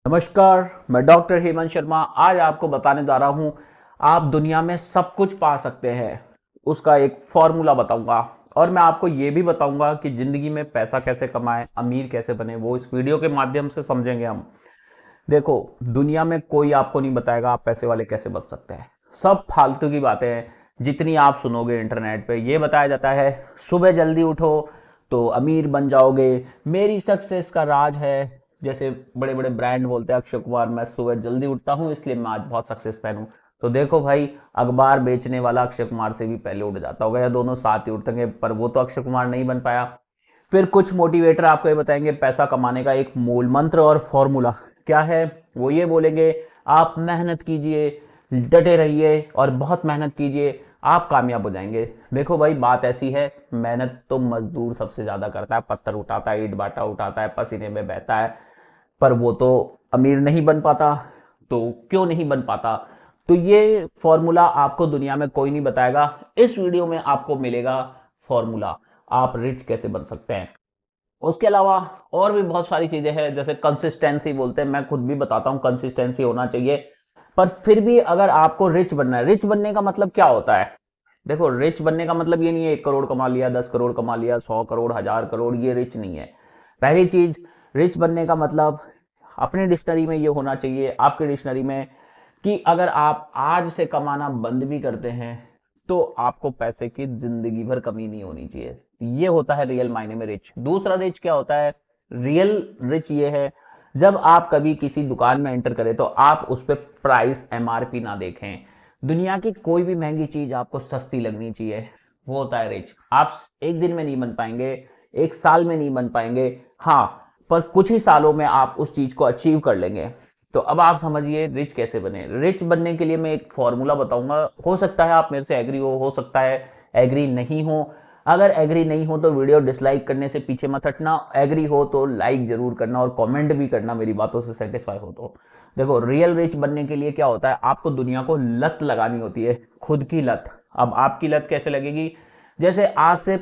नमस्कार, मैं डॉक्टर हेमंत शर्मा आज आपको बताने जा रहा हूं आप दुनिया में सब कुछ पा सकते हैं उसका एक फॉर्मूला बताऊंगा। और मैं आपको यह भी बताऊंगा कि जिंदगी में पैसा कैसे कमाएं, अमीर कैसे बने, वो इस वीडियो के माध्यम से समझेंगे हम। देखो, दुनिया में कोई आपको नहीं बताएगा आप पैसे वाले कैसे बन सकते हैं। सब फालतू की बातें हैं जितनी आप सुनोगे इंटरनेट पे। ये बताया जाता है सुबह जल्दी उठो तो अमीर बन जाओगे, मेरी सक्सेस का राज है। जैसे बड़े बड़े ब्रांड बोलते हैं, अक्षय कुमार, मैं सुबह जल्दी उठता हूँ इसलिए मैं आज बहुत सक्सेस मैन हूँ। तो देखो भाई, अखबार बेचने वाला अक्षय कुमार से भी पहले उठ जाता होगा या दोनों साथ ही उठेंगे, पर वो तो अक्षय कुमार नहीं बन पाया। फिर कुछ मोटिवेटर आपको ये बताएंगे पैसा कमाने का एक मूल मंत्र और फॉर्मूला क्या है। वो ये बोलेंगे आप मेहनत कीजिए, डटे रहिए और बहुत मेहनत कीजिए, आप कामयाब हो जाएंगे। देखो भाई, बात ऐसी है, मेहनत तो मजदूर सबसे ज्यादा करता है, पत्थर उठाता है, ईंट बाटा उठाता है, पसीने में बहता है, पर वो तो अमीर नहीं बन पाता। तो क्यों नहीं बन पाता? तो ये फॉर्मूला आपको दुनिया में कोई नहीं बताएगा, इस वीडियो में आपको मिलेगा फॉर्मूला। आप रिच कैसे बन सकते हैं। उसके अलावा और भी बहुत सारी चीजें हैं, जैसे कंसिस्टेंसी बोलते हैं, मैं खुद भी बताता हूं कंसिस्टेंसी होना चाहिए। पर फिर भी अगर आपको रिच बनना है, रिच बनने का मतलब क्या होता है? देखो, रिच बनने का मतलब ये नहीं है 1 करोड़ कमा लिया, 10 करोड़ कमा लिया, 100 करोड़, 1000 करोड़, ये रिच नहीं है। पहली चीज, रिच बनने का मतलब अपने डिक्शनरी में ये होना चाहिए, आपके डिक्शनरी में, कि अगर आप आज से कमाना बंद भी करते हैं तो आपको पैसे की जिंदगी भर कमी नहीं होनी चाहिए। ये होता है रियल मायने में रिच। दूसरा रिच क्या होता है? रियल रिच ये है, जब आप कभी किसी दुकान में एंटर करें तो आप उस पर प्राइस एमआरपी ना देखें। दुनिया की कोई भी महंगी चीज आपको सस्ती लगनी चाहिए, वो होता है रिच। आप एक दिन में नहीं बन पाएंगे, एक साल में नहीं बन पाएंगे, हाँ, पर कुछ ही सालों में आप उस चीज को अचीव कर लेंगे। तो अब आप समझिए रिच कैसे बने। रिच बनने के लिए मैं एक फॉर्मूला बताऊंगा, हो सकता है आप मेरे से एग्री हो सकता है एग्री नहीं हो। अगर एग्री नहीं हो तो वीडियो डिसलाइक करने से पीछे मत हटना, एग्री हो तो लाइक जरूर करना और कमेंट भी करना मेरी बातों से सेटिस्फाई हो तो। देखो, रियल रिच बनने के लिए क्या होता है, आपको दुनिया को लत लगानी होती है, खुद की लत। अब आपकी लत कैसे लगेगी? जैसे आज से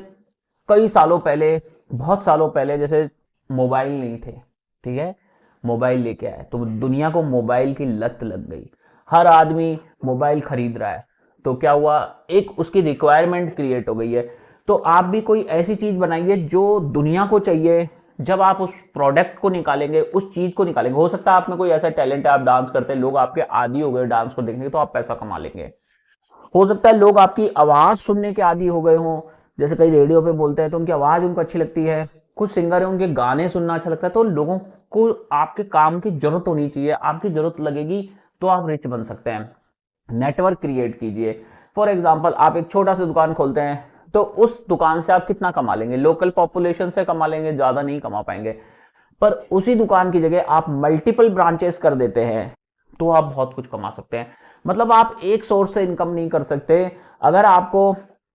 कई सालों पहले, बहुत सालों पहले, जैसे मोबाइल नहीं थे, ठीक है, मोबाइल लेके आए तो दुनिया को मोबाइल की लत लग गई, हर आदमी मोबाइल खरीद रहा है। तो क्या हुआ, एक उसकी रिक्वायरमेंट क्रिएट हो गई है। तो आप भी कोई ऐसी चीज बनाइए जो दुनिया को चाहिए। जब आप उस प्रोडक्ट को निकालेंगे, उस चीज को निकालेंगे, हो सकता है आप में कोई ऐसा टैलेंट है, आप डांस करते हैं, लोग आपके आदी हो गए डांस को देखने के, तो आप पैसा कमा लेंगे। हो सकता है लोग आपकी आवाज सुनने के आदी हो गए हों, जैसे कई रेडियो पे बोलते हैं तो उनकी आवाज उनको अच्छी लगती है, कुछ सिंगर है उनके गाने सुनना अच्छा लगता है। तो लोगों को आपके काम की जरूरत होनी चाहिए, आपकी जरूरत लगेगी, तो आप रिच बन सकते हैं। नेटवर्क क्रिएट कीजिए। फॉर एग्जाम्पल, आप एक छोटा सा दुकान खोलते हैं तो उस दुकान से आप कितना कमा लेंगे? लोकल पॉपुलेशन से कमा लेंगे, ज्यादा नहीं कमा पाएंगे। पर उसी दुकान की जगह आप मल्टीपल ब्रांचेस कर देते हैं तो आप बहुत कुछ कमा सकते हैं। मतलब आप एक सोर्स से इनकम नहीं कर सकते। अगर आपको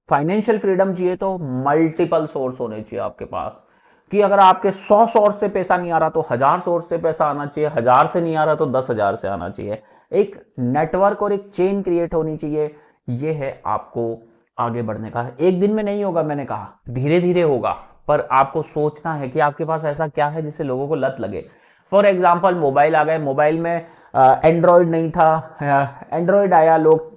फाइनेंशियल फ्रीडम चाहिए तो मल्टीपल सोर्स होने चाहिए आपके पास, कि अगर आपके 100 सोर्स से पैसा नहीं आ रहा तो 1000 सोर्स से पैसा आना चाहिए, 1000 से नहीं आ रहा तो 10,000 से आना चाहिए। एक नेटवर्क और एक चेन क्रिएट होनी चाहिए। ये है आपको आगे बढ़ने का। एक दिन में नहीं होगा, मैंने कहा धीरे धीरे होगा, पर आपको सोचना है कि आपके पास ऐसा क्या है जिससे लोगों को लत लगे। फॉर एग्जाम्पल, मोबाइल आ गए, मोबाइल में एंड्रॉयड नहीं था, एंड्रॉयड आया, लोग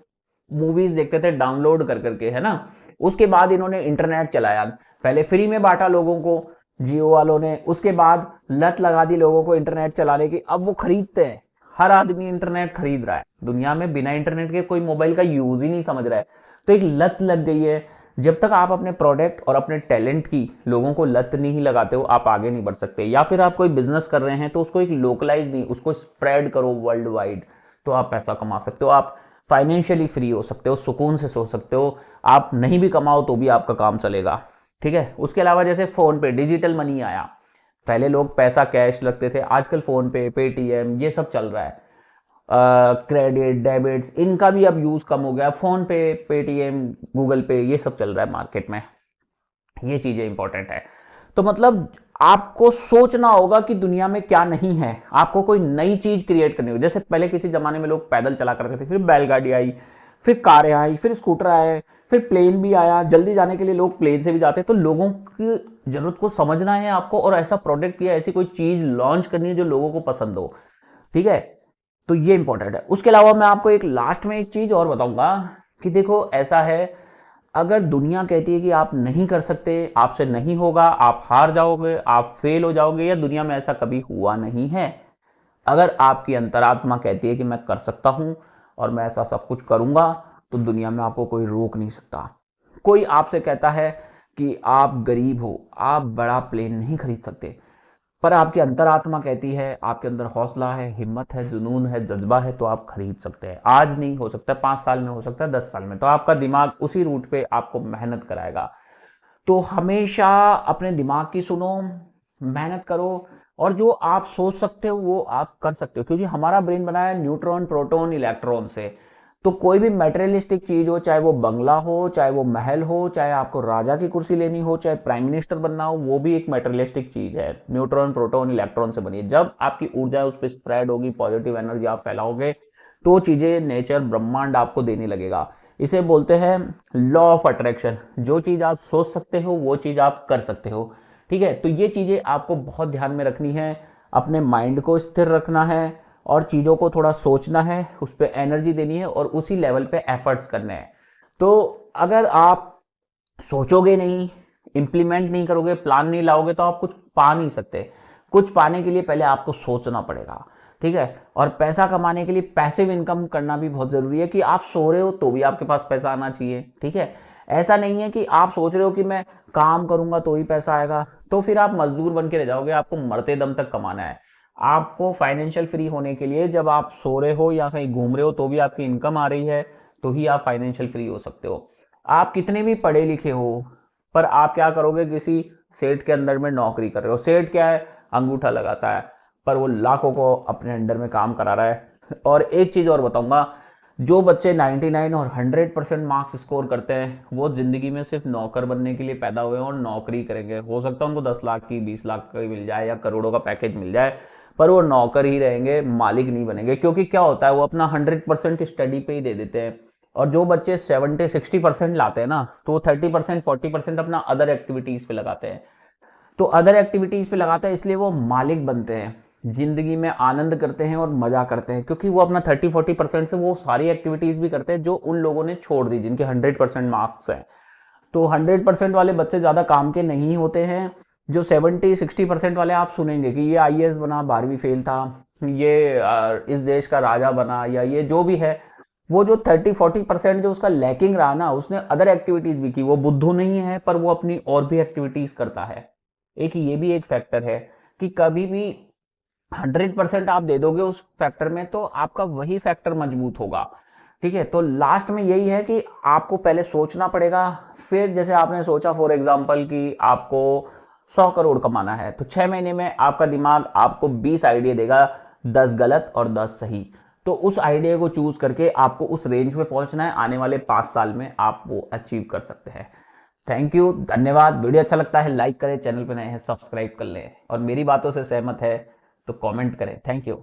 मूवीज देखते थे डाउनलोड कर करके, है ना। उसके बाद इन्होंने इंटरनेट चलाया, पहले फ्री में बांटा लोगों को जियो वालों ने, उसके बाद लत लगा दी लोगों को इंटरनेट चलाने की, अब वो खरीदते हैं, हर आदमी इंटरनेट खरीद रहा है दुनिया में, बिना इंटरनेट के कोई मोबाइल का यूज ही नहीं समझ रहा है। तो एक लत लग गई है। जब तक आप अपने प्रोडक्ट और अपने टैलेंट की लोगों को लत नहीं लगाते हो, आप आगे नहीं बढ़ सकते। या फिर आप कोई बिजनेस कर रहे हैं तो उसको एक लोकलाइज नहीं, उसको स्प्रेड करो वर्ल्ड वाइड, तो आप पैसा कमा सकते हो, आप फाइनेंशियली फ्री हो सकते हो, सुकून से सो सकते हो। आप नहीं भी कमाओ तो भी आपका काम चलेगा, ठीक है। उसके अलावा जैसे फोन पे डिजिटल मनी आया, पहले लोग पैसा कैश रखते थे, आजकल फोन पे, पेटीएम, ये सब चल रहा है। क्रेडिट, डेबिट्स, इनका भी अब यूज कम हो गया, फोन पे, पेटीएम, गूगल पे, ये सब चल रहा है मार्केट में। ये चीजें इंपॉर्टेंट है। तो मतलब आपको सोचना होगा कि दुनिया में क्या नहीं है, आपको कोई नई चीज क्रिएट करनी होगी। जैसे पहले किसी जमाने में लोग पैदल चला करते थे, फिर बैलगाड़ी आई, फिर कारें आई, फिर स्कूटर आए, फिर प्लेन भी आया, जल्दी जाने के लिए लोग प्लेन से भी जाते हैं। तो लोगों की जरूरत को समझना है आपको, और ऐसा प्रोडक्ट या ऐसी कोई चीज लॉन्च करनी है जो लोगों को पसंद हो। ठीक है, तो ये इंपॉर्टेंट है। उसके अलावा मैं आपको एक लास्ट में एक चीज और बताऊंगा कि देखो ऐसा है, अगर दुनिया कहती है कि आप नहीं कर सकते, आपसे नहीं होगा, आप हार जाओगे, आप फेल हो जाओगे, या दुनिया में ऐसा कभी हुआ नहीं है। अगर आपकी अंतरात्मा कहती है कि मैं कर सकता हूं और मैं ऐसा सब कुछ करूंगा, तो दुनिया में आपको कोई रोक नहीं सकता। कोई आपसे कहता है कि आप गरीब हो, आप बड़ा प्लेन नहीं खरीद सकते, पर आपकी अंतरात्मा कहती है, आपके अंदर हौसला है, हिम्मत है, जुनून है, जज्बा है, तो आप खरीद सकते हैं। आज नहीं हो सकता, 5 साल में हो सकता है, 10 साल में। तो आपका दिमाग उसी रूट पे आपको मेहनत कराएगा। तो हमेशा अपने दिमाग की सुनो, मेहनत करो, और जो आप सोच सकते हो वो आप कर सकते हो, क्योंकि हमारा ब्रेन बना है न्यूट्रॉन, प्रोटॉन, इलेक्ट्रॉन से। तो कोई भी मेटेरियलिस्टिक चीज हो, चाहे वो बंगला हो, चाहे वो महल हो, चाहे आपको राजा की कुर्सी लेनी हो, चाहे प्राइम मिनिस्टर बनना हो, वो भी एक मेटेरियलिस्टिक चीज है, न्यूट्रॉन, प्रोटॉन, इलेक्ट्रॉन से बनी है। जब आपकी ऊर्जा उस पर स्प्रेड होगी, पॉजिटिव एनर्जी आप फैलाओगे, तो चीजें नेचर, ब्रह्मांड आपको देने लगेगा। इसे बोलते हैं लॉ ऑफ अट्रैक्शन। जो चीज आप सोच सकते हो वो चीज आप कर सकते हो। ठीक है, तो ये चीजें आपको बहुत ध्यान में रखनी है, अपने माइंड को स्थिर रखना है, और चीजों को थोड़ा सोचना है, उस पर एनर्जी देनी है, और उसी लेवल पे एफर्ट्स करने हैं। तो अगर आप सोचोगे नहीं, इंप्लीमेंट नहीं करोगे, प्लान नहीं लाओगे, तो आप कुछ पा नहीं सकते। कुछ पाने के लिए पहले आपको सोचना पड़ेगा। ठीक है, और पैसा कमाने के लिए पैसिव इनकम करना भी बहुत जरूरी है, कि आप सो रहे हो तो भी आपके पास पैसा आना चाहिए। ठीक है, ऐसा नहीं है कि आप सोच रहे हो कि मैं काम करूंगा तो ही पैसा आएगा, तो फिर आप मजदूर बन के रह जाओगे। आपको मरते दम तक कमाना है। आपको फाइनेंशियल फ्री होने के लिए, जब आप सो रहे हो या कहीं घूम रहे हो तो भी आपकी इनकम आ रही है, तो ही आप फाइनेंशियल फ्री हो सकते हो। आप कितने भी पढ़े लिखे हो, पर आप क्या करोगे, किसी सेठ के अंदर में नौकरी कर रहे हो। सेठ क्या है, अंगूठा लगाता है, पर वो लाखों को अपने अंडर में काम करा रहा है। और एक चीज और बताऊंगा, जो बच्चे 99 और 100% मार्क्स स्कोर करते हैं, वो जिंदगी में सिर्फ नौकर बनने के लिए पैदा हुए हैं और नौकरी करेंगे। हो सकता है उनको 10 लाख की, 20 लाख की मिल जाए, या करोड़ों का पैकेज मिल जाए, पर वो नौकर ही रहेंगे, मालिक नहीं बनेंगे। क्योंकि क्या होता है, वो अपना 100% स्टडी पे ही दे देते हैं। और जो बच्चे 70-60% लाते हैं ना, तो वो 30% 40% अपना अदर एक्टिविटीज पे लगाते हैं। तो अदर एक्टिविटीज पे लगाते हैं, इसलिए वो मालिक बनते हैं, जिंदगी में आनंद करते हैं और मजा करते हैं, क्योंकि वो अपना 30-40% से वो सारी एक्टिविटीज भी करते हैं जो उन लोगों ने छोड़ दी, जिनके 100% मार्क्स हैं। तो 100% वाले बच्चे ज्यादा काम के नहीं होते हैं। जो 70-60% वाले आप सुनेंगे कि ये आईएएस बना, 12वीं फेल था, ये इस देश का राजा बना, या ये जो भी है, वो जो 30-40% जो उसका लैकिंग रहा ना, उसने अदर एक्टिविटीज भी की। वो बुद्धू नहीं है, पर वो अपनी और भी एक्टिविटीज करता है। एक ये भी एक फैक्टर है कि कभी भी 100% आप दे दोगे उस फैक्टर में, तो आपका वही फैक्टर मजबूत होगा। ठीक है, तो लास्ट में यही है कि आपको पहले सोचना पड़ेगा। फिर जैसे आपने सोचा फॉर एग्जांपल कि आपको 100 करोड़ कमाना है, तो 6 महीने में आपका दिमाग आपको 20 आइडिया देगा, 10 गलत और 10 सही। तो उस आइडिया को चूज करके आपको उस रेंज में पहुंचना है। आने वाले 5 साल में आप वो अचीव कर सकते हैं। थैंक यू, धन्यवाद। वीडियो अच्छा लगता है लाइक करें, चैनल पर नए हैं सब्सक्राइब कर लें, और मेरी बातों से सहमत है तो कमेंट करें। Thank you.